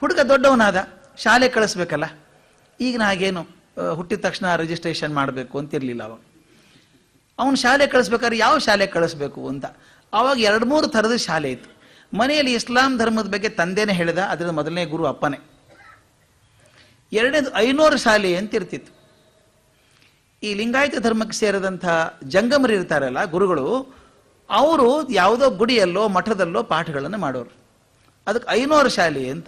ಹುಡುಗ ದೊಡ್ಡವನಾದ, ಶಾಲೆ ಕಳಿಸ್ಬೇಕಲ್ಲ. ಈಗಿನ ಹಾಗೇನು ಹುಟ್ಟಿದ ತಕ್ಷಣ ರಿಜಿಸ್ಟ್ರೇಷನ್ ಮಾಡಬೇಕು ಅಂತಿರಲಿಲ್ಲ ಅವಾಗ. ಅವನು ಶಾಲೆ ಕಳಿಸ್ಬೇಕಾದ್ರೆ ಯಾವ ಶಾಲೆ ಕಳಿಸ್ಬೇಕು ಅಂತ ಆವಾಗ 2-3 ಥರದ ಶಾಲೆ ಇತ್ತು. ಮನೆಯಲ್ಲಿ ಇಸ್ಲಾಂ ಧರ್ಮದ ಬಗ್ಗೆ ತಂದೆನೇ ಹೇಳಿದ, ಅದರ ಮೊದಲನೇ ಗುರು ಅಪ್ಪನೇ. ಎರಡನೇದು ಐನೋರು ಶಾಲೆ ಅಂತ ಇರ್ತಿತ್ತು. ಈ ಲಿಂಗಾಯತ ಧರ್ಮಕ್ಕೆ ಸೇರಿದಂಥ ಜಂಗಮರು ಇರ್ತಾರಲ್ಲ ಗುರುಗಳು, ಅವರು ಯಾವುದೋ ಗುಡಿಯಲ್ಲೋ ಮಠದಲ್ಲೋ ಪಾಠಗಳನ್ನು ಮಾಡೋರು. ಅದಕ್ಕೆ ಐನೋರು ಶಾಲೆ ಅಂತ.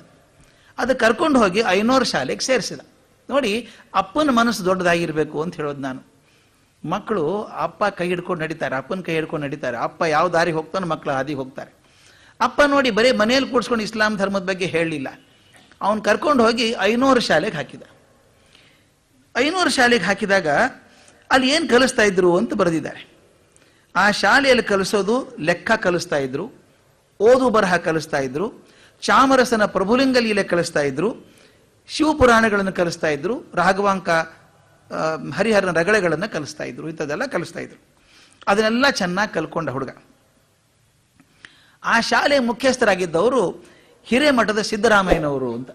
ಅದಕ್ಕೆ ಕರ್ಕೊಂಡು ಹೋಗಿ ಐನೋರು ಶಾಲೆಗೆ ಸೇರಿಸಿದ. ನೋಡಿ, ಅಪ್ಪನ ಮನಸ್ಸು ದೊಡ್ಡದಾಗಿರ್ಬೇಕು ಅಂತ ಹೇಳೋದು ನಾನು. ಮಕ್ಕಳು ಅಪ್ಪ ಕೈ ಹಿಡ್ಕೊಂಡು ನಡೀತಾರೆ, ಅಪ್ಪನ ಕೈ ಹಿಡ್ಕೊಂಡು ನಡೀತಾರೆ. ಅಪ್ಪ ಯಾವ ದಾರಿ ಹೋಗ್ತಾನೋ ಮಕ್ಕಳು ಹಾದಿ ಹೋಗ್ತಾರೆ. ಅಪ್ಪ ನೋಡಿ ಬರೀ ಮನೆಯಲ್ಲಿ ಕೂಡ್ಸ್ಕೊಂಡು ಇಸ್ಲಾಂ ಧರ್ಮದ ಬಗ್ಗೆ ಹೇಳಲಿಲ್ಲ, ಅವನು ಕರ್ಕೊಂಡು ಹೋಗಿ ಐನೋರು ಶಾಲೆಗೆ ಹಾಕಿದ. ಐನೋರು ಶಾಲೆಗೆ ಹಾಕಿದಾಗ ಅಲ್ಲಿ ಏನು ಕಲಿಸ್ತಾ ಇದ್ರು ಅಂತ ಬರೆದಿದ್ದಾರೆ. ಆ ಶಾಲೆಯಲ್ಲಿ ಕಲಿಸೋದು ಲೆಕ್ಕ ಕಲಿಸ್ತಾ ಇದ್ರು, ಓದು ಬರಹ ಕಲಿಸ್ತಾ ಇದ್ರು, ಚಾಮರಸನ ಪ್ರಭುಲಿಂಗ ಲೀಲೆ ಕಲಿಸ್ತಾ ಇದ್ರು, ಶಿವಪುರಾಣಗಳನ್ನು ಕಲಿಸ್ತಾ ಇದ್ರು, ರಾಘವಾಂಕ ಹರಿಹರನ ರಗಳೆಗಳನ್ನು ಕಲಿಸ್ತಾ ಇದ್ರು, ಇಂಥದ್ದೆಲ್ಲ ಕಲಿಸ್ತಾ ಇದ್ರು. ಅದನ್ನೆಲ್ಲ ಚೆನ್ನಾಗಿ ಕಲ್ಕೊಂಡ ಹುಡುಗ. ಆ ಶಾಲೆಯ ಮುಖ್ಯಸ್ಥರಾಗಿದ್ದವರು ಹಿರೇಮಠದ ಸಿದ್ದರಾಮಯ್ಯನವರು ಅಂತ.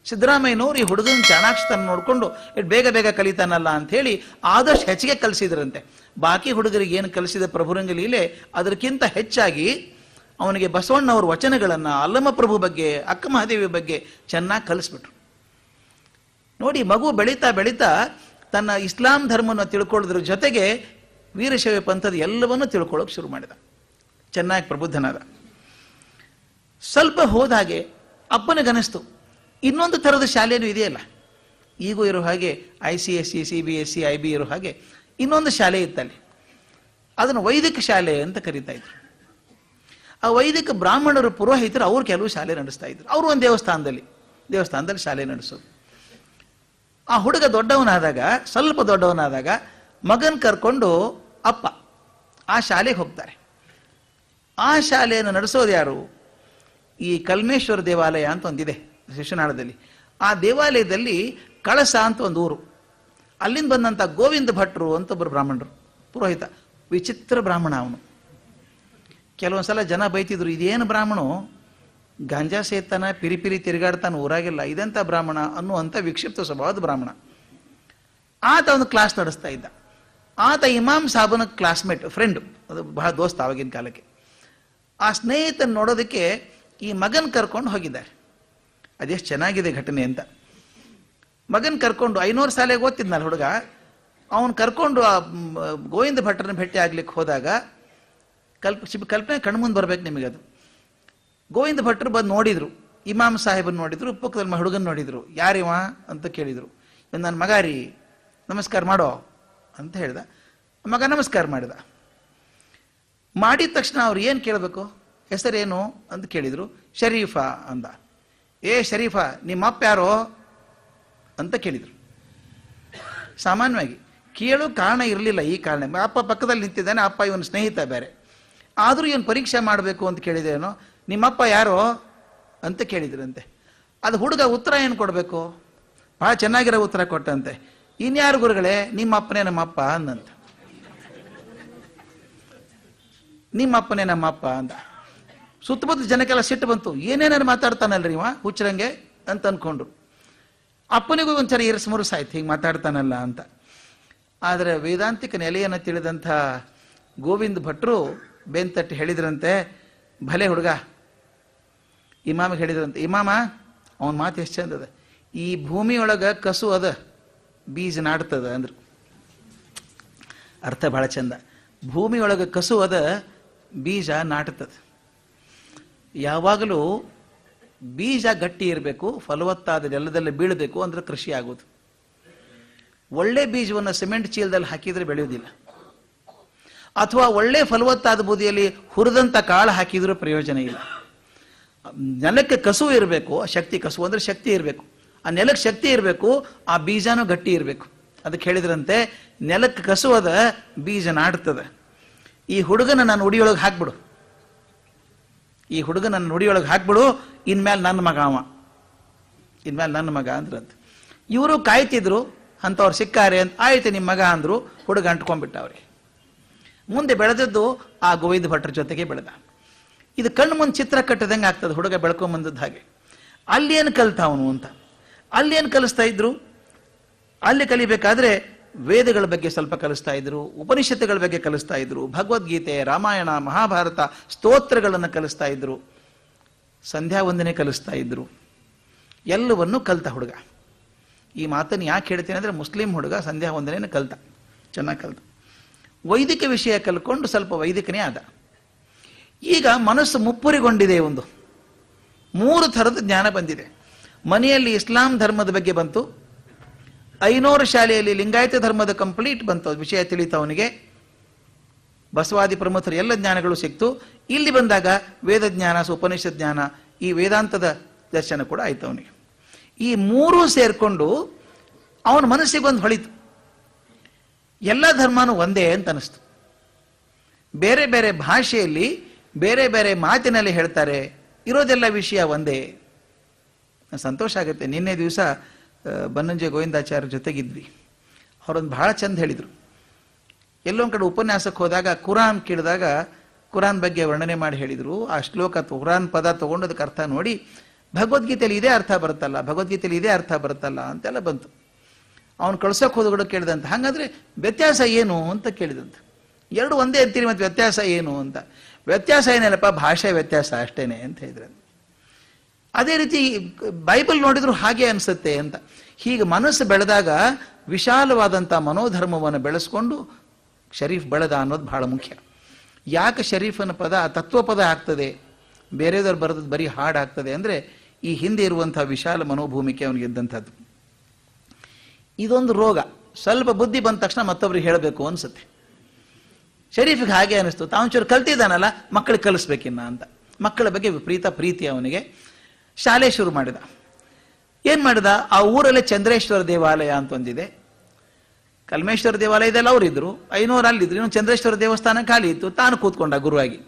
ಸಿದ್ದರಾಮಯ್ಯನವರು ಈ ಹುಡುಗನ ಚಾಣಾಕ್ಷತನ ನೋಡಿಕೊಂಡು ಬೇಗ ಬೇಗ ಕಲಿತಾನಲ್ಲ ಅಂತ ಹೇಳಿ ಆದಷ್ಟು ಹೆಚ್ಚಿಗೆ ಕಲಿಸಿದ್ರಂತೆ. ಬಾಕಿ ಹುಡುಗರಿಗೆ ಏನು ಕಲಿಸಿದ ಪ್ರಭುರಂಗ ಲೀಲೆ ಅದಕ್ಕಿಂತ ಹೆಚ್ಚಾಗಿ ಅವನಿಗೆ ಬಸವಣ್ಣವ್ರ ವಚನಗಳನ್ನು, ಅಲ್ಲಮಪ್ರಭು ಬಗ್ಗೆ, ಅಕ್ಕ ಮಹಾದೇವಿ ಬಗ್ಗೆ ಚೆನ್ನಾಗಿ ಕಲಿಸ್ಬಿಟ್ರು. ನೋಡಿ, ಮಗು ಬೆಳೀತಾ ಬೆಳೀತಾ ತನ್ನ ಇಸ್ಲಾಂ ಧರ್ಮವನ್ನು ತಿಳ್ಕೊಳ್ಳೋದ್ರ ಜೊತೆಗೆ ವೀರಶೈವ ಪಂಥದ ಎಲ್ಲವನ್ನೂ ತಿಳ್ಕೊಳ್ಳೋಕೆ ಶುರು ಮಾಡಿದ. ಚೆನ್ನಾಗಿ ಪ್ರಬುದ್ಧನಾದ. ಸ್ವಲ್ಪ ಹೋದ ಹಾಗೆ ಅಪ್ಪನಿಗನಿಸ್ತು, ಇನ್ನೊಂದು ಥರದ ಶಾಲೆಯೂ ಇದೆಯಲ್ಲ, ಈಗೂ ಇರೋ ಹಾಗೆ ICSE, CBSE, IB ಇರೋ ಹಾಗೆ ಇನ್ನೊಂದು ಶಾಲೆ ಇತ್ತಲ್ಲಿ. ಅದನ್ನು ವೈದಿಕ ಶಾಲೆ ಅಂತ ಕರೀತಾ ಇದ್ರು. ಆ ವೈದಿಕ ಬ್ರಾಹ್ಮಣರು, ಪುರೋಹಿತರು, ಅವ್ರು ಕೆಲವು ಶಾಲೆ ನಡೆಸ್ತಾ ಇದ್ರು. ಅವರು ಒಂದು ದೇವಸ್ಥಾನದಲ್ಲಿ ಶಾಲೆ ನಡೆಸೋದು. ಆ ಹುಡುಗ ದೊಡ್ಡವನಾದಾಗ, ಸ್ವಲ್ಪ ದೊಡ್ಡವನಾದಾಗ ಮಗನ್ ಕರ್ಕೊಂಡು ಅಪ್ಪ ಆ ಶಾಲೆಗೆ ಹೋಗ್ತಾರೆ. ಆ ಶಾಲೆಯನ್ನು ನಡೆಸೋದು ಯಾರು? ಈ ಕಲ್ಮೇಶ್ವರ ದೇವಾಲಯ ಅಂತ ಒಂದಿದೆ ಶಿಶುನಾಳದಲ್ಲಿ. ಆ ದೇವಾಲಯದಲ್ಲಿ ಕಳಸ ಅಂತ ಒಂದು ಊರು. ಅಲ್ಲಿಂದ ಬಂದಂಥ ಗೋವಿಂದ ಭಟ್ರು ಅಂತ ಒಬ್ಬರು ಬ್ರಾಹ್ಮಣರು, ಪುರೋಹಿತ. ವಿಚಿತ್ರ ಬ್ರಾಹ್ಮಣ ಅವನು. ಕೆಲವೊಂದ್ಸಲ ಜನ ಬೈತಿದ್ರು, ಇದೇನು ಬ್ರಾಹ್ಮಣು, ಗಾಂಜಾ ಸೇತಾನ, ಪಿರಿ ತಿರುಗಾಡ್ತಾನೆ ಊರಾಗಿಲ್ಲ, ಇದೆಂಥ ಬ್ರಾಹ್ಮಣ ಅನ್ನುವಂಥ ವಿಕ್ಷಿಪ್ತ ಸ್ವಭಾವದ ಬ್ರಾಹ್ಮಣ. ಆತ ಒಂದು ಕ್ಲಾಸ್ ನಡೆಸ್ತಾ ಇದ್ದ. ಆತ ಇಮಾಮ್ ಸಾಬನ ಕ್ಲಾಸ್ಮೇಟ್, ಫ್ರೆಂಡು, ಅದು ಬಹಳ ದೋಸ್ತ ಆವಾಗಿನ ಕಾಲಕ್ಕೆ. ಆ ಸ್ನೇಹಿತನ ನೋಡೋದಕ್ಕೆ ಈ ಮಗನ್ ಕರ್ಕೊಂಡು ಹೋಗಿದ್ದಾರೆ. ಅದೆಷ್ಟು ಚೆನ್ನಾಗಿದೆ ಘಟನೆ ಅಂತ. ಮಗನ್ ಕರ್ಕೊಂಡು ಐನೋರು ಶಾಲೆಗೆ ಓದ್ತಿದ್ನಲ್ಲ ಹುಡುಗ, ಅವನು ಕರ್ಕೊಂಡು ಆ ಗೋವಿಂದ ಭಟ್ರನ್ನ ಭೇಟಿ ಆಗ್ಲಿಕ್ಕೆ ಹೋದಾಗ ಕಲ್ಪನೆ ಕಣ್ಮುಂದೆ ಬರ್ಬೇಕು ನಿಮಗೆ. ಅದು ಗೋವಿಂದ ಭಟ್ರು ಬಂದು ನೋಡಿದ್ರು, ಇಮಾಮ್ ಸಾಹೇಬನ್ ನೋಡಿದ್ರು, ಪಕ್ಕದಲ್ಲಿ ಹುಡುಗನ್ ನೋಡಿದ್ರು. ಯಾರಿವ ಅಂತ ಕೇಳಿದ್ರು. ನನ್ನ ಮಗ ರೀ, ನಮಸ್ಕಾರ ಮಾಡೋ ಅಂತ ಹೇಳ್ದ. ಮಗ ನಮಸ್ಕಾರ ಮಾಡಿದ. ಮಾಡಿದ ತಕ್ಷಣ ಅವ್ರು ಏನು ಕೇಳಬೇಕು, ಹೆಸರೇನು ಅಂತ ಕೇಳಿದ್ರು. ಶರೀಫಾ ಅಂದ. ಏ ಶರೀಫಾ, ನಿಮ್ಮ ಅಪ್ಪ ಯಾರೋ ಅಂತ ಕೇಳಿದ್ರು. ಸಾಮಾನ್ಯವಾಗಿ ಕೇಳೋ ಕಾರಣ ಇರಲಿಲ್ಲ. ಈ ಕಾರಣ, ಅಪ್ಪ ಪಕ್ಕದಲ್ಲಿ ನಿಂತಿದ್ದಾನೆ, ಅಪ್ಪ ಇವನ ಸ್ನೇಹಿತ ಬೇರೆ. ಆದರೂ ಇವನು ಪರೀಕ್ಷೆ ಮಾಡಬೇಕು ಅಂತ ಕೇಳಿದೇನೋ. ನಿಮ್ಮಪ್ಪ ಯಾರೋ ಅಂತ ಕೇಳಿದ್ರಂತೆ. ಅದು ಹುಡುಗ ಉತ್ತರ ಏನು ಕೊಡಬೇಕು? ಭಾಳ ಚೆನ್ನಾಗಿರೋ ಉತ್ತರ ಕೊಟ್ಟಂತೆ. ಇನ್ಯಾರು ಗುರುಗಳೇ, ನಿಮ್ಮಪ್ಪನೇ ನಮ್ಮಪ್ಪ ಅಂದಂತ. ನಿಮ್ಮಪ್ಪನೇ ನಮ್ಮಪ್ಪ ಅಂದ. ಸುತ್ತಮುತ್ತ ಜನಕ್ಕೆಲ್ಲ ಸಿಟ್ಟು ಬಂತು. ಏನೇನಾರು ಮಾತಾಡ್ತಾನಲ್ರಿ ಇವ ಹುಚ್ಚರಂಗೆ ಅಂತ ಅನ್ಕೊಂಡ್ರು. ಅಪ್ಪನಿಗೂ ಒಂದ್ಸರಿ ಇರಸ್ಮುರುಸ್ ಆಯ್ತು, ಹಿಂಗೆ ಮಾತಾಡ್ತಾನಲ್ಲ ಅಂತ. ಆದರೆ ವೇದಾಂತಿಕ ನೆಲೆಯನ್ನು ತಿಳಿದಂಥ ಗೋವಿಂದ ಭಟ್ರು ಬೆಂತಟ್ಟಿ ಹೇಳಿದ್ರಂತೆ, ಭಲೆ ಹುಡುಗ. ಇಮಾಮಿಗೆ ಹೇಳಿದ್ರಂತೆ, ಇಮಾಮ ಅವನ ಮಾತು ಎಷ್ಟು ಚಂದ ಅದ, ಈ ಭೂಮಿಯೊಳಗೆ ಕಸು ಅದ, ಬೀಜ ನಾಡ್ತದ ಅಂದ್ರು. ಅರ್ಥ ಭಾಳ ಚಂದ. ಭೂಮಿಯೊಳಗೆ ಕಸು ಅದ, ಬೀಜ ನಾಟ್ತದ. ಯಾವಾಗಲೂ ಬೀಜ ಗಟ್ಟಿ ಇರಬೇಕು, ಫಲವತ್ತಾದ ನೆಲದಲ್ಲಿ ಬೀಳಬೇಕು, ಅಂದ್ರೆ ಕೃಷಿ ಆಗೋದು. ಒಳ್ಳೆ ಬೀಜವನ್ನು ಸಿಮೆಂಟ್ ಚೀಲದಲ್ಲಿ ಹಾಕಿದ್ರೆ ಬೆಳೆಯೋದಿಲ್ಲ. ಅಥವಾ ಒಳ್ಳೆ ಫಲವತ್ತಾದ ಬೂದಿಯಲ್ಲಿ ಹುರಿದಂಥ ಕಾಳು ಹಾಕಿದ್ರೂ ಪ್ರಯೋಜನ ಇಲ್ಲ. ನೆಲಕ್ಕೆ ಕಸು ಇರಬೇಕು, ಶಕ್ತಿ, ಕಸು ಅಂದ್ರೆ ಶಕ್ತಿ ಇರಬೇಕು. ಆ ನೆಲಕ್ಕೆ ಶಕ್ತಿ ಇರಬೇಕು, ಆ ಬೀಜನೂ ಗಟ್ಟಿ ಇರಬೇಕು. ಅದಕ್ಕೆ ಹೇಳಿದ್ರಂತೆ, ನೆಲಕ್ಕೆ ಕಸು ಅದ, ಬೀಜ ನಾಡ್ತದ. ಈ ಹುಡುಗನ ನನ್ನ ಉಡಿಯೊಳಗೆ ಹಾಕ್ಬಿಡು, ಈ ಹುಡುಗನ ನನ್ನ ಉಡಿಯೊಳಗೆ ಹಾಕ್ಬಿಡು, ಇನ್ಮೇಲೆ ನನ್ನ ಮಗ ಅವ, ಇನ್ಮೇಲೆ ನನ್ನ ಮಗ ಅಂದ್ರಂತ. ಇವರು ಕಾಯ್ತಿದ್ರು, ಅಂಥವ್ರು ಸಿಕ್ಕಾರೆ ಅಂತ. ಆಯ್ತು ನಿಮ್ಮ ಮಗ ಅಂದ್ರು. ಹುಡುಗ ಅಂಟ್ಕೊಂಡ್ಬಿಟ್ಟ ಅವ್ರಿಗೆ. ಮುಂದೆ ಬೆಳೆದದ್ದು ಆ ಗೋವಿಂದ ಭಟ್ರ ಜೊತೆಗೆ ಬೆಳೆದ. ಇದು ಕಣ್ಣು ಮುಂದೆ ಚಿತ್ರ ಕಟ್ಟದಂಗೆ ಆಗ್ತದೆ ಹುಡುಗ ಬೆಳ್ಕೊಂಬಂದದ್ದು ಹಾಗೆ. ಅಲ್ಲಿ ಏನು ಕಲಿತ ಅವನು ಅಂತ. ಅಲ್ಲಿ ಏನು ಕಲಿಸ್ತಾ ಇದ್ರು? ಅಲ್ಲಿ ಕಲಿಬೇಕಾದ್ರೆ ವೇದಗಳ ಬಗ್ಗೆ ಸ್ವಲ್ಪ ಕಲಿಸ್ತಾ ಇದ್ರು, ಉಪನಿಷತ್ತುಗಳ ಬಗ್ಗೆ ಕಲಿಸ್ತಾ ಇದ್ರು, ಭಗವದ್ಗೀತೆ, ರಾಮಾಯಣ, ಮಹಾಭಾರತ, ಸ್ತೋತ್ರಗಳನ್ನು ಕಲಿಸ್ತಾ ಇದ್ರು, ಸಂಧ್ಯಾ ವಂದನೆ ಕಲಿಸ್ತಾ ಇದ್ರು. ಎಲ್ಲವನ್ನೂ ಕಲಿತ ಹುಡುಗ. ಈ ಮಾತನ್ನು ಯಾಕೆ ಹೇಳ್ತೇನೆ ಅಂದರೆ, ಮುಸ್ಲಿಂ ಹುಡುಗ ಸಂಧ್ಯಾ ವಂದನೆಯನ್ನು ಕಲಿತ, ಚೆನ್ನಾಗಿ ಕಲಿತ. ವೈದಿಕ ವಿಷಯ ಕಲ್ಕೊಂಡು ಸ್ವಲ್ಪ ವೈದಿಕನೇ ಆದ. ಈಗ ಮನಸ್ಸು ಮುಪ್ಪುರಿಗೊಂಡಿದೆ. 3 ಥರದ ಜ್ಞಾನ ಬಂದಿದೆ. ಮನೆಯಲ್ಲಿ ಇಸ್ಲಾಂ ಧರ್ಮದ ಬಗ್ಗೆ ಬಂತು, ಐನೂರು ಶಾಲೆಯಲ್ಲಿ ಲಿಂಗಾಯತ ಧರ್ಮದ ಕಂಪ್ಲೀಟ್ ಬಂತು, ವಿಷಯ ತಿಳಿತವನಿಗೆ. ಬಸವಾದಿ ಪ್ರಮುಖರು ಎಲ್ಲ ಜ್ಞಾನಗಳು ಸಿಕ್ತು. ಇಲ್ಲಿ ಬಂದಾಗ ವೇದ ಜ್ಞಾನ, ಉಪನಿಷತ್ ಜ್ಞಾನ, ಈ ವೇದಾಂತದ ದರ್ಶನ ಕೂಡ ಆಯ್ತು ಅವನಿಗೆ. ಈ 3 ಸೇರ್ಕೊಂಡು ಅವನ ಮನಸ್ಸಿಗೊಂದು ಹೊಳಿತು. ಎಲ್ಲ ಧರ್ಮನೂ ಒಂದೇ ಅಂತ ಅನಿಸ್ತು. ಬೇರೆ ಬೇರೆ ಭಾಷೆಯಲ್ಲಿ ಬೇರೆ ಬೇರೆ ಮಾತಿನಲ್ಲಿ ಹೇಳ್ತಾರೆ, ಇರೋದೆಲ್ಲ ವಿಷಯ ಒಂದೇ. ಸಂತೋಷ ಆಗುತ್ತೆ. ನಿನ್ನೆ ದಿವಸ ಬನ್ನಂಜೆ ಗೋವಿಂದಾಚಾರ್ಯ ಜೊತೆಗಿದ್ವಿ. ಅವರೊಂದು ಬಹಳ ಚಂದ ಹೇಳಿದರು. ಎಲ್ಲೊಂದು ಕಡೆ ಉಪನ್ಯಾಸಕ್ಕೆ ಹೋದಾಗ ಕುರಾನ್ ಕೇಳಿದಾಗ ಕುರಾನ್ ಬಗ್ಗೆ ವರ್ಣನೆ ಮಾಡಿ ಹೇಳಿದರು. ಆ ಶ್ಲೋಕ ಕುರಾನ್ ಪದ ತಗೊಂಡು ಅದಕ್ಕೆ ಅರ್ಥ ನೋಡಿ, ಭಗವದ್ಗೀತೆಯಲ್ಲಿ ಇದೇ ಅರ್ಥ ಬರುತ್ತಲ್ಲ, ಭಗವದ್ಗೀತೆಯಲ್ಲಿ ಇದೇ ಅರ್ಥ ಬರುತ್ತಲ್ಲ ಅಂತೆಲ್ಲ ಬಂತು. ಅವನು ಕಳ್ಸೋಕೆ ಹೋದಗಳು ಕೇಳಿದಂತ, ಹಾಗಾದ್ರೆ ವ್ಯತ್ಯಾಸ ಏನು ಅಂತ ಕೇಳಿದಂತ. 2 ಒಂದೇ ಅಂತೀರಿ, ಮತ್ತೆ ವ್ಯತ್ಯಾಸ ಏನು ಅಂತ. ವ್ಯತ್ಯಾಸ ಏನಿಲ್ಲಪ್ಪ, ಭಾಷೆ ವ್ಯತ್ಯಾಸ ಅಷ್ಟೇನೆ ಅಂತ ಹೇಳಿದ್ರೆ. ಅದೇ ರೀತಿ ಬೈಬಲ್ ನೋಡಿದ್ರು ಹಾಗೆ ಅನಿಸುತ್ತೆ ಅಂತ. ಹೀಗೆ ಮನಸ್ಸು ಬೆಳೆದಾಗ ವಿಶಾಲವಾದಂಥ ಮನೋಧರ್ಮವನ್ನು ಬೆಳೆಸ್ಕೊಂಡು ಶರೀಫ್ ಬೆಳೆದ ಅನ್ನೋದು ಬಹಳ ಮುಖ್ಯ. ಯಾಕೆ ಶರೀಫನ ಪದ ತತ್ವಪದ ಆಗ್ತದೆ, ಬೇರೆದವ್ರು ಬರೆದದ್ದು ಬರೀ ಹಾಡಾಗ್ತದೆ ಅಂದರೆ, ಈ ಹಿಂದೆ ಇರುವಂಥ ವಿಶಾಲ ಮನೋಭೂಮಿಕೆ ಅವನಿಗೆ ಇದ್ದಂಥದ್ದು. ಇದೊಂದು ರೋಗ. ಸ್ವಲ್ಪ ಬುದ್ಧಿ ಬಂದ ತಕ್ಷಣ ಮತ್ತೊಬ್ರಿಗೆ ಹೇಳಬೇಕು ಅನಿಸುತ್ತೆ. ಶರೀಫಿಗೆ ಹಾಗೆ ಅನಿಸ್ತು. ತಾವಂಚೂರು ಕಲ್ತಿದ್ದಾನಲ್ಲ, ಮಕ್ಕಳಿಗೆ ಕಲಿಸ್ಬೇಕಿನ್ನ ಅಂತ. ಮಕ್ಕಳ ಬಗ್ಗೆ ವಿಪರೀತ ಪ್ರೀತಿ ಅವನಿಗೆ. ಶಾಲೆ ಶುರು ಮಾಡಿದ. ಏನು ಮಾಡಿದ? ಆ ಊರಲ್ಲೇ ಚಂದ್ರೇಶ್ವರ ದೇವಾಲಯ ಅಂತ ಒಂದಿದೆ. ಕಲ್ಮೇಶ್ವರ ದೇವಾಲಯದಲ್ಲಿ ಅವರಿದ್ರು, 500 ಅಲ್ಲಿದ್ರು, ಇನ್ನು ಚಂದ್ರೇಶ್ವರ ದೇವಸ್ಥಾನ ಖಾಲಿ ಇತ್ತು. ತಾನು ಕೂತ್ಕೊಂಡ ಗುರುವಾಗಿ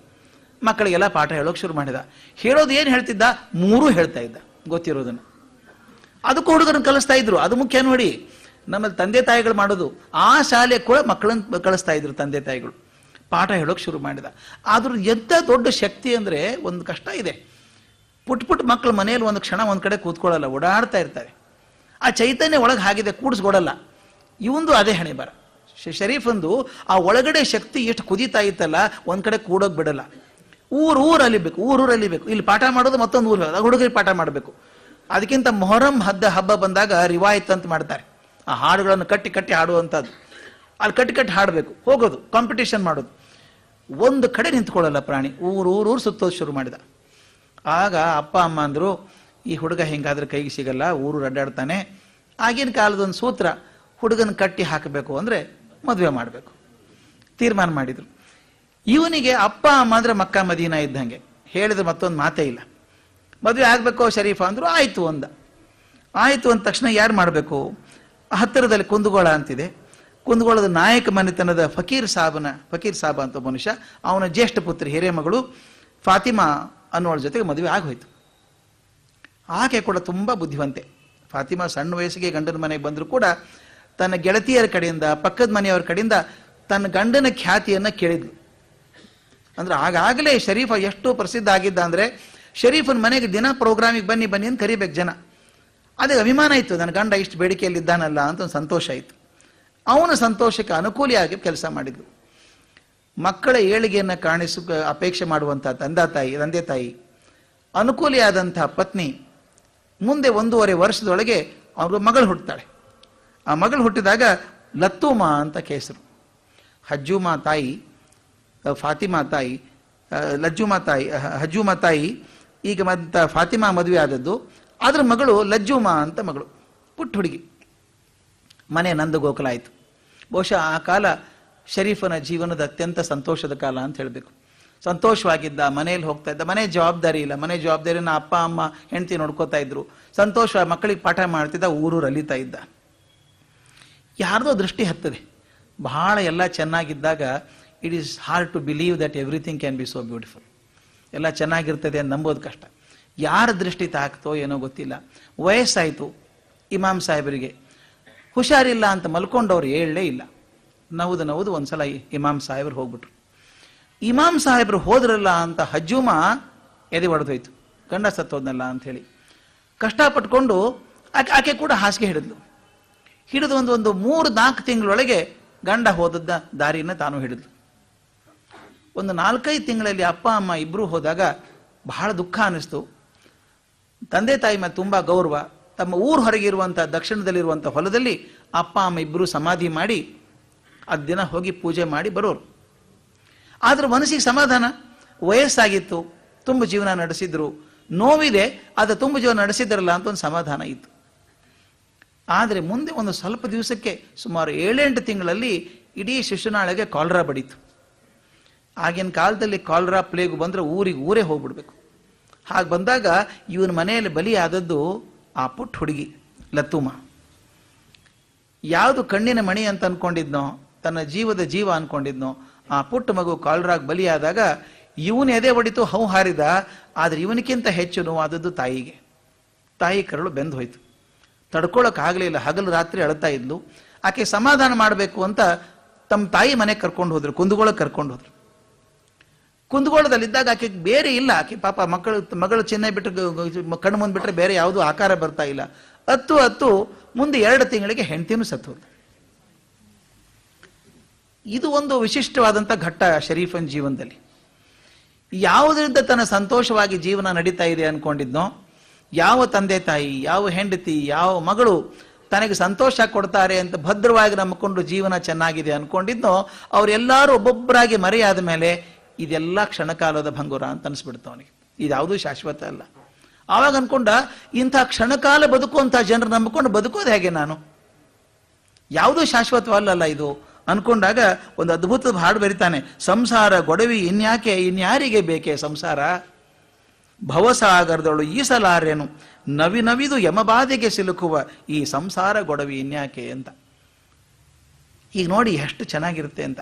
ಮಕ್ಕಳಿಗೆಲ್ಲ ಪಾಠ ಹೇಳೋಕೆ ಶುರು ಮಾಡಿದ. ಹೇಳೋದು ಏನು ಹೇಳ್ತಿದ್ದ? 3 ಹೇಳ್ತಾ ಇದ್ದ, ಗೊತ್ತಿರೋದನ್ನು. ಅದಕ್ಕೂ ಹುಡುಗರನ್ನು ಕಲಿಸ್ತಾ ಇದ್ರು. ಅದು ಮುಖ್ಯ ನೋಡಿ. ನಮ್ಮಲ್ಲಿ ತಂದೆ ತಾಯಿಗಳು ಮಾಡೋದು, ಆ ಶಾಲೆ ಕೂಡ ಮಕ್ಕಳನ್ನು ಕಳಿಸ್ತಾ ಇದ್ರು ತಂದೆ ತಾಯಿಗಳು. ಪಾಠ ಹೇಳೋಕೆ ಶುರು ಮಾಡಿದ. ಆದ್ರೂ ಎಂಥ ದೊಡ್ಡ ಶಕ್ತಿ ಅಂದರೆ, ಒಂದು ಕಷ್ಟ ಇದೆ. ಪುಟ್ ಮಕ್ಕಳು ಮನೆಯಲ್ಲಿ ಒಂದು ಕ್ಷಣ ಒಂದು ಕಡೆ ಕೂತ್ಕೊಳ್ಳಲ್ಲ, ಓಡಾಡ್ತಾ ಇರ್ತಾರೆ. ಆ ಚೈತನ್ಯ ಒಳಗೆ ಹಾಗಿದೆ, ಕೂಡಿಸ್ಕೊಡಲ್ಲ. ಇವಂದು ಅದೇ ಹಣೆ ಬರ. ಶರೀಫಂದು ಆ ಒಳಗಡೆ ಶಕ್ತಿ ಎಷ್ಟು ಕುದೀತಾ ಇತ್ತಲ್ಲ, ಒಂದ್ ಕಡೆ ಕೂಡೋಕ್ ಬಿಡಲ್ಲ. ಊರು ಅಲಿಬೇಕು, ಊರು ಅಲಿಬೇಕು. ಇಲ್ಲಿ ಪಾಠ ಮಾಡೋದು ಮತ್ತೊಂದು ಊರು, ಹುಡುಗರಿಗೆ ಪಾಠ ಮಾಡಬೇಕು. ಅದಕ್ಕಿಂತ ಮೊಹರಂ ಹಬ್ಬ ಬಂದಾಗ ರಿವಾಯತ್ ಅಂತ ಮಾಡ್ತಾರೆ. ಆ ಹಾಡುಗಳನ್ನು ಕಟ್ಟಿ ಹಾಡುವಂಥದ್ದು. ಅಲ್ಲಿ ಕಟ್ಟಿ ಹಾಡಬೇಕು, ಹೋಗೋದು, ಕಾಂಪಿಟೇಷನ್ ಮಾಡೋದು. ಒಂದು ಕಡೆ ನಿಂತ್ಕೊಳ್ಳಲ್ಲ ಪ್ರಾಣಿ. ಊರು ಸುತ್ತೋದು ಶುರು ಮಾಡಿದ. ಆಗ ಅಪ್ಪ ಅಮ್ಮ ಅಂದರು, ಈ ಹುಡುಗ ಹೆಂಗಾದ್ರೆ ಕೈಗೆ ಸಿಗಲ್ಲ, ಊರು ಅಡ್ಡಾಡ್ತಾನೆ. ಆಗಿನ ಕಾಲದೊಂದು ಸೂತ್ರ, ಹುಡುಗನ ಕಟ್ಟಿ ಹಾಕಬೇಕು ಅಂದರೆ ಮದುವೆ ಮಾಡಬೇಕು ತೀರ್ಮಾನ ಮಾಡಿದರು. ಇವನಿಗೆ ಅಪ್ಪ ಅಮ್ಮ ಅಂದರೆ ಮಕ್ಕ ಮದೀನಾ ಇದ್ದಂಗೆ, ಹೇಳಿದ್ರೆ ಮತ್ತೊಂದು ಮಾತೇ ಇಲ್ಲ. ಮದುವೆ ಆಗಬೇಕು ಶರೀಫ ಅಂದರು. ಆಯಿತು ಅಂದ. ಆಯಿತು ಅಂದ ತಕ್ಷಣ ಯಾರು ಮಾಡಬೇಕು? ಹತ್ತಿರದಲ್ಲಿ ಕುಂದಗೋಳ ಅಂತಿದೆ. ಕುಂದಗೋಳದ ನಾಯಕ ಮನೆತನದ ಫಕೀರ್ ಸಾಬ ಅಂತ ಮನುಷ್ಯ, ಅವನ ಜ್ಯೇಷ್ಠ ಪುತ್ರಿ ಹಿರೇಮಗಳು ಫಾತಿಮಾ ಅನ್ನೋಳ ಜೊತೆಗೆ ಮದುವೆ ಆಗೋಯ್ತು. ಆಕೆ ಕೂಡ ತುಂಬ ಬುದ್ಧಿವಂತೆ. ಫಾತಿಮಾ ಸಣ್ಣ ವಯಸ್ಸಿಗೆ ಗಂಡನ ಮನೆಗೆ ಬಂದರೂ ಕೂಡ ತನ್ನ ಗೆಳತಿಯರ ಕಡೆಯಿಂದ, ಪಕ್ಕದ ಮನೆಯವರ ಕಡೆಯಿಂದ ತನ್ನ ಗಂಡನ ಖ್ಯಾತಿಯನ್ನು ಕೇಳಿದ್ಲು. ಅಂದ್ರೆ ಆಗಾಗಲೇ ಶರೀಫ ಎಷ್ಟು ಪ್ರಸಿದ್ಧ ಆಗಿದ್ದ ಅಂದರೆ, ಶರೀಫನ ಮನೆಗೆ ದಿನ ಪ್ರೋಗ್ರಾಮಿಗೆ ಬನ್ನಿ ಅಂತ ಕರಿಬೇಕು ಜನ. ಅದಕ್ಕೆ ಅಭಿಮಾನ ಇತ್ತು, ನನ್ನ ಗಂಡ ಇಷ್ಟು ಬೇಡಿಕೆಯಲ್ಲಿದ್ದಾನಲ್ಲ ಅಂತ ಒಂದು ಸಂತೋಷ ಇತ್ತು. ಅವನ ಸಂತೋಷಕ್ಕೆ ಅನುಕೂಲಿಯಾಗಿ ಕೆಲಸ ಮಾಡಿದ್ರು. ಮಕ್ಕಳ ಏಳಿಗೆಯನ್ನು ಅಪೇಕ್ಷೆ ಮಾಡುವಂಥ ತಂದೆ ತಾಯಿ, ಅನುಕೂಲಿಯಾದಂಥ ಪತ್ನಿ. ಮುಂದೆ 1.5 ವರ್ಷದೊಳಗೆ ಅವ್ರ ಮಗಳು ಹುಟ್ಟುತ್ತಾಳೆ. ಆ ಮಗಳು ಹುಟ್ಟಿದಾಗ ಲತ್ತೂಮಾ ಅಂತ ಹೆಸರು. ಹಜ್ಜುಮಾ ತಾಯಿ, ಫಾತಿಮಾ ತಾಯಿ, ಹಜ್ಜುಮಾ ತಾಯಿ ಈಗ ಫಾತಿಮಾ ಮದುವೆ ಆದದ್ದು. ಅದ್ರ ಮಗಳು ಲಜ್ಜುಮಾ ಅಂತ ಮಗಳು, ಪುಟ್ಟ ಹುಡುಗಿ. ಮನೆ ನಂದ ಗೋಕುಲ ಆಯಿತು. ಬಹುಶಃ ಆ ಕಾಲ ಶರೀಫನ ಜೀವನದ ಅತ್ಯಂತ ಸಂತೋಷದ ಕಾಲ ಅಂತ ಹೇಳಬೇಕು. ಸಂತೋಷವಾಗಿದ್ದ, ಮನೆಯಲ್ಲಿ ಹೋಗ್ತಾ ಇದ್ದ. ಮನೆ ಜವಾಬ್ದಾರಿ ಇಲ್ಲ, ಮನೆ ಜವಾಬ್ದಾರಿನ ಅಪ್ಪ ಅಮ್ಮ ಹೆಂಡತಿ ನೋಡ್ಕೋತಾ ಇದ್ರು. ಸಂತೋಷ ಮಕ್ಕಳಿಗೆ ಪಾಠ ಮಾಡ್ತಿದ್ದ, ಊರು ಅಲಿತಾ ಇದ್ದ. ಯಾರ್ದೋ ದೃಷ್ಟಿ ಹತ್ತದೆ. ಬಹಳ ಎಲ್ಲ ಚೆನ್ನಾಗಿದ್ದಾಗ it is hard to believe that everything can be so beautiful. ಎಲ್ಲ ಚೆನ್ನಾಗಿರ್ತದೆ ಅಂತ ನಂಬೋದು ಕಷ್ಟ. ಯಾರ ದೃಷ್ಟಿ ತಾಕ್ತೋ ಏನೋ ಗೊತ್ತಿಲ್ಲ. ವಯಸ್ಸಾಯಿತು ಇಮಾಮ್ ಸಾಹೇಬರಿಗೆ. ಹುಷಾರಿಲ್ಲ ಅಂತ ಮಲ್ಕೊಂಡವ್ರು ಹೇಳಲೇ ಇಲ್ಲ. ನವುದು ಒಂದ್ಸಲ ಇಮಾಮ್ ಸಾಹೇಬ್ರು ಹೋಗ್ಬಿಟ್ರು. ಇಮಾಮ್ ಸಾಹೇಬ್ರು ಹೋದ್ರಲ್ಲ ಅಂತ ಹಜ್ಜುಮಾ ಎದೆ ಒಡೆದೋಯ್ತು, ಗಂಡ ಸತ್ತೋದ್ನಲ್ಲ ಅಂಥೇಳಿ. ಕಷ್ಟಪಟ್ಕೊಂಡು ಆಕೆ ಕೂಡ ಹಾಸಿಗೆ ಹಿಡಿದ್ಲು. ಹಿಡಿದು ಒಂದು 3-4 ತಿಂಗಳೊಳಗೆ ಗಂಡ ಹೋದದ್ದ ದಾರಿನ ತಾನು ಹಿಡಿದ್ಲು. ಒಂದು 4-5 ತಿಂಗಳಲ್ಲಿ ಅಪ್ಪ ಅಮ್ಮ ಇಬ್ಬರು ಹೋದಾಗ ಬಹಳ ದುಃಖ ಅನ್ನಿಸ್ತು. ತಂದೆ ತಾಯಿ ಮೇಲೆ ತುಂಬ ಗೌರವ. ತಮ್ಮ ಊರು ಹೊರಗಿರುವಂಥ ದಕ್ಷಿಣದಲ್ಲಿರುವಂಥ ಹೊಲದಲ್ಲಿ ಅಪ್ಪ ಅಮ್ಮ ಇಬ್ಬರು ಸಮಾಧಿ ಮಾಡಿ ಅದು ದಿನ ಹೋಗಿ ಪೂಜೆ ಮಾಡಿ ಬರೋರು. ಆದ್ರೆ ಮನಸ್ಸಿಗೆ ಸಮಾಧಾನ, ವಯಸ್ಸಾಗಿತ್ತು, ತುಂಬ ಜೀವನ ನಡೆಸಿದ್ರು, ನೋವಿದೆ, ಅದು ತುಂಬ ಜೀವನ ನಡೆಸಿದ್ರಲ್ಲ ಅಂತ ಒಂದು ಸಮಾಧಾನ ಇತ್ತು. ಆದರೆ ಮುಂದೆ ಒಂದು ಸ್ವಲ್ಪ ದಿವಸಕ್ಕೆ ಸುಮಾರು 7-8 ತಿಂಗಳಲ್ಲಿ ಇಡೀ ಶಿಶುನಾಳೆಗೆ ಕಾಲರಾ ಬಡೀತು. ಆಗಿನ ಕಾಲದಲ್ಲಿ ಕಾಲರಾ ಪ್ಲೇಗು ಬಂದರೆ ಊರೇ ಹೋಗ್ಬಿಡ್ಬೇಕು. ಹಾಗೆ ಬಂದಾಗ ಇವನ ಮನೆಯಲ್ಲಿ ಬಲಿಯಾದದ್ದು ಆ ಪುಟ್ಟ ಹುಡುಗಿ ಲತ್ತೂಮ. ಯಾವುದು ಕಣ್ಣಿನ ಮಣಿ ಅಂತ ಅನ್ಕೊಂಡಿದ್ನೋ, ತನ್ನ ಜೀವದ ಜೀವ ಅನ್ಕೊಂಡಿದ್ನೋ, ಆ ಪುಟ್ಟ ಮಗು ಕಾಲರಾಗಿ ಬಲಿಯಾದಾಗ ಇವನು ಎದೆ ಹೊಡಿತು, ಹೌ ಹಾರಿದ. ಆದರೆ ಇವನಿಗಿಂತ ಹೆಚ್ಚು ನೋವಾದದ್ದು ತಾಯಿಗೆ. ತಾಯಿ ಕರಳು ಬೆಂದು ಹೋಯ್ತು, ತಡ್ಕೊಳ್ಳೋಕ್ಕಾಗಲಿಲ್ಲ. ಹಗಲು ರಾತ್ರಿ ಅಳ್ತಾ ಇದ್ಲು. ಆಕೆ ಸಮಾಧಾನ ಮಾಡಬೇಕು ಅಂತ ತಮ್ಮ ತಾಯಿ ಮನೆಗೆ ಕರ್ಕೊಂಡು ಹೋದ್ರು, ಕುಂದಗೋಳಕ್ಕೆ ಕರ್ಕೊಂಡು ಹೋದ್ರು. ಕುಂದಗೋಳದಲ್ಲಿದ್ದಾಗ ಆಕೆಗೆ ಬೇರೆ ಇಲ್ಲ. ಆಕೆ ಪಾಪ ಮಗಳು ಚಿನ್ನ ಬಿಟ್ಟರೆ ಕಣ್ಣು ಮುಂದೆ ಬಿಟ್ಟರೆ ಬೇರೆ ಯಾವುದೂ ಆಕಾರ ಬರ್ತಾ ಇಲ್ಲ. ಹತ್ತು ಮುಂದೆ 2 ತಿಂಗಳಿಗೆ ಹೆಂಡತಿನೂ ಸತ್ತು ಹೋದ. ಇದು ಒಂದು ವಿಶಿಷ್ಟವಾದಂಥ ಘಟ್ಟ ಶರೀಫನ್ ಜೀವನದಲ್ಲಿ. ಯಾವುದರಿಂದ ತನ್ನ ಸಂತೋಷವಾಗಿ ಜೀವನ ನಡೀತಾ ಇದೆ ಅನ್ಕೊಂಡಿದ್ನೋ, ಯಾವ ತಂದೆ ತಾಯಿ, ಯಾವ ಹೆಂಡತಿ, ಯಾವ ಮಗಳು ತನಗೆ ಸಂತೋಷ ಕೊಡ್ತಾರೆ ಅಂತ ಭದ್ರವಾಗಿ ನಂಬಿಕೊಂಡು ಜೀವನ ಚೆನ್ನಾಗಿದೆ ಅನ್ಕೊಂಡಿದ್ನೋ, ಅವರೆಲ್ಲರೂ ಒಬ್ಬೊಬ್ಬರಾಗಿ ಮರೆಯಾದ ಮೇಲೆ ಇದೆಲ್ಲ ಕ್ಷಣಕಾಲದ ಭಂಗುರ ಅಂತ ಅನಿಸ್ಬಿಡ್ತು ಅವನಿಗೆ. ಇದ್ಯಾವುದೂ ಶಾಶ್ವತ ಅಲ್ಲ. ಆವಾಗ ಅನ್ಕೊಂಡ, ಇಂಥ ಕ್ಷಣಕಾಲ ಬದುಕುವಂಥ ಜನರು ನಂಬಿಕೊಂಡು ಬದುಕೋದು ಹೇಗೆ ನಾನು? ಯಾವುದೂ ಶಾಶ್ವತವಲ್ಲ ಇದು ಅನ್ಕೊಂಡಾಗ ಒಂದು ಅದ್ಭುತದ ಹಾಡು ಬರಿತಾನೆ. ಸಂಸಾರ ಗೊಡವಿ ಇನ್ಯಾಕೆ, ಇನ್ಯಾರಿಗೆ ಬೇಕೆ ಸಂಸಾರ, ಭವಸಾಗರದಳು ಈಸಲಾರೇನು, ನವಿದು ಯಮಬಾಧೆಗೆ ಸಿಲುಕುವ ಈ ಸಂಸಾರ ಗೊಡವಿ ಇನ್ಯಾಕೆ ಅಂತ. ಈಗ ನೋಡಿ ಎಷ್ಟು ಚೆನ್ನಾಗಿರುತ್ತೆ ಅಂತ.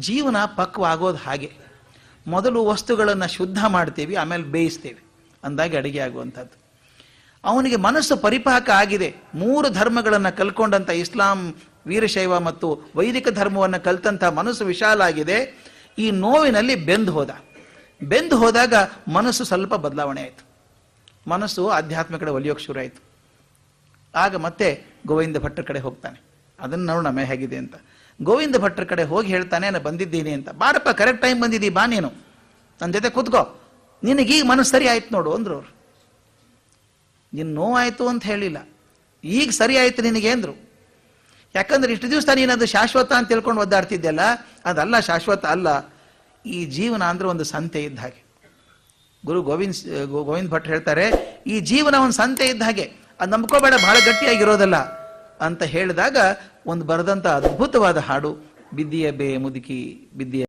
ಜೀವನ ಪಕ್ವಾಗೋದು ಹಾಗೆ. ಮೊದಲು ವಸ್ತುಗಳನ್ನು ಶುದ್ಧ ಮಾಡ್ತೀವಿ, ಆಮೇಲೆ ಬೇಯಿಸ್ತೇವೆ, ಅಂದಾಗೆ ಅಡಿಗೆ ಆಗುವಂಥದ್ದು. ಅವನಿಗೆ ಮನಸ್ಸು ಪರಿಪಾಕ ಆಗಿದೆ. 3 ಧರ್ಮಗಳನ್ನು ಕಲ್ಕೊಂಡಂಥ ಇಸ್ಲಾಂ, ವೀರಶೈವ ಮತ್ತು ವೈದಿಕ ಧರ್ಮವನ್ನು ಕಲ್ತಂಥ ಮನಸ್ಸು ವಿಶಾಲ ಆಗಿದೆ. ಈ ನೋವಿನಲ್ಲಿ ಬೆಂದು ಹೋದಾಗ ಮನಸ್ಸು ಸ್ವಲ್ಪ ಬದಲಾವಣೆ ಆಯಿತು. ಮನಸ್ಸು ಆಧ್ಯಾತ್ಮ ಕಡೆ ಒಲಿಯೋಕೆ ಶುರು ಆಯಿತು. ಆಗ ಮತ್ತೆ ಗೋವಿಂದ ಭಟ್ರ ಕಡೆ ಹೋಗ್ತಾನೆ. ಅದನ್ನು ನೋಡೋಣ ಮೇ ಹೇಗಿದೆ ಅಂತ. ಗೋವಿಂದ ಭಟ್ರ ಕಡೆ ಹೋಗಿ ಹೇಳ್ತಾನೆ, ನಾನು ಬಂದಿದ್ದೀನಿ ಅಂತ. ಬಾರಪ್ಪ, ಕರೆಕ್ಟ್ ಟೈಮ್ ಬಂದಿದ್ದೀ, ಬಾ ನೀನು ನನ್ನ ಜೊತೆ ಕೂತ್ಕೋ, ನಿನಗೀಗ ಮನಸ್ಸು ಸರಿ ಆಯ್ತು ನೋಡು ಅಂದ್ರು ಅವ್ರು. ನಿನ್ನ ನೋವಾಯ್ತು ಅಂತ ಹೇಳಿಲ್ಲ, ಈಗ ಸರಿ ಆಯ್ತು ನಿನಗೆ ಅಂದ್ರು. ಯಾಕಂದ್ರೆ ಇಷ್ಟು ದಿವಸ ನೀನದು ಶಾಶ್ವತ ಅಂತ ತಿಳ್ಕೊಂಡು ಒದ್ದಾಡ್ತಿದ್ದೆಲ್ಲ, ಅದಲ್ಲ, ಶಾಶ್ವತ ಅಲ್ಲ. ಈ ಜೀವನ ಅಂದ್ರೆ ಒಂದು ಸಂತೆ ಇದ್ದ ಹಾಗೆ. ಗುರು ಗೋವಿಂದ ಭಟ್ ಹೇಳ್ತಾರೆ, ಈ ಜೀವನ ಒಂದು ಸಂತೆ ಇದ್ದ ಹಾಗೆ, ಅದು ನಂಬ್ಕೋಬೇಡ, ಬಹಳ ಗಟ್ಟಿಯಾಗಿರೋದಲ್ಲ ಅಂತ ಹೇಳಿದಾಗ ಒಂದು ಬರೆದಂಥ ಅದ್ಭುತವಾದ ಹಾಡು ಬಿದ್ದಿಯ ಬೇ ಮುದುಕಿ ಬಿದ್ದಿಯ